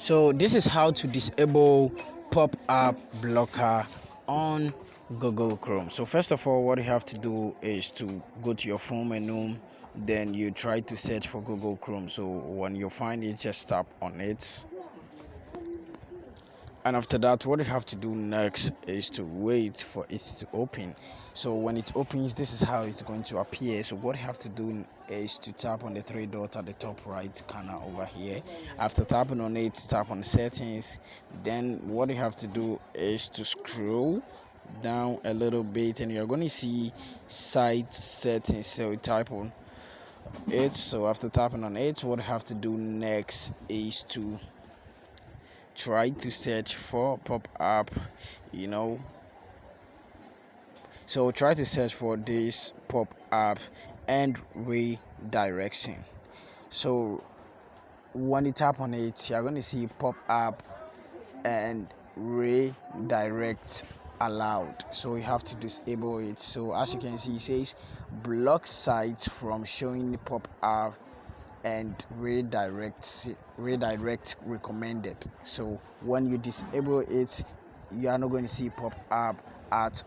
So this is how to disable pop-up blocker on Google Chrome. So first of all, what you have to do is to go to your phone menu, then you try to search for Google Chrome. So when you find it, just tap on it. And after that, what you have to do next is to wait for it to open. So when it opens, this is how it's going to appear. So what you have to do is to tap on the three dots at the top right corner over here. After tapping on it, tap on settings. Then what you have to do is to scroll down a little bit, and you're going to see site settings. So you type on it. So after tapping on it, what you have to do next is to try to search for pop-up, so try to search for this pop-up and redirection. So when you tap on it, you're going to see pop-up and redirect allowed, so you have to disable it. So as you can see, it says block sites from showing pop-up and redirect recommended. So when you disable it, you are not going to see pop up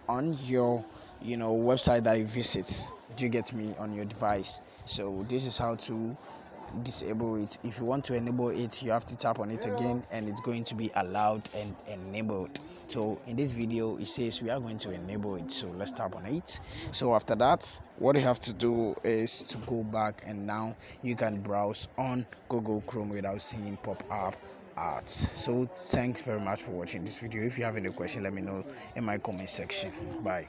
on your website that you visit. Do you get me? On your device. So this is how to disable it. If you want to enable it, you have to tap on it again, and it's going to be allowed and enabled. So in this video, it says we are going to enable it, so let's tap on it. So after that, what you have to do is to go back, and now you can browse on Google Chrome without seeing pop-up ads. So thanks very much for watching this video. If you have any question, let me know in my comment section. Bye.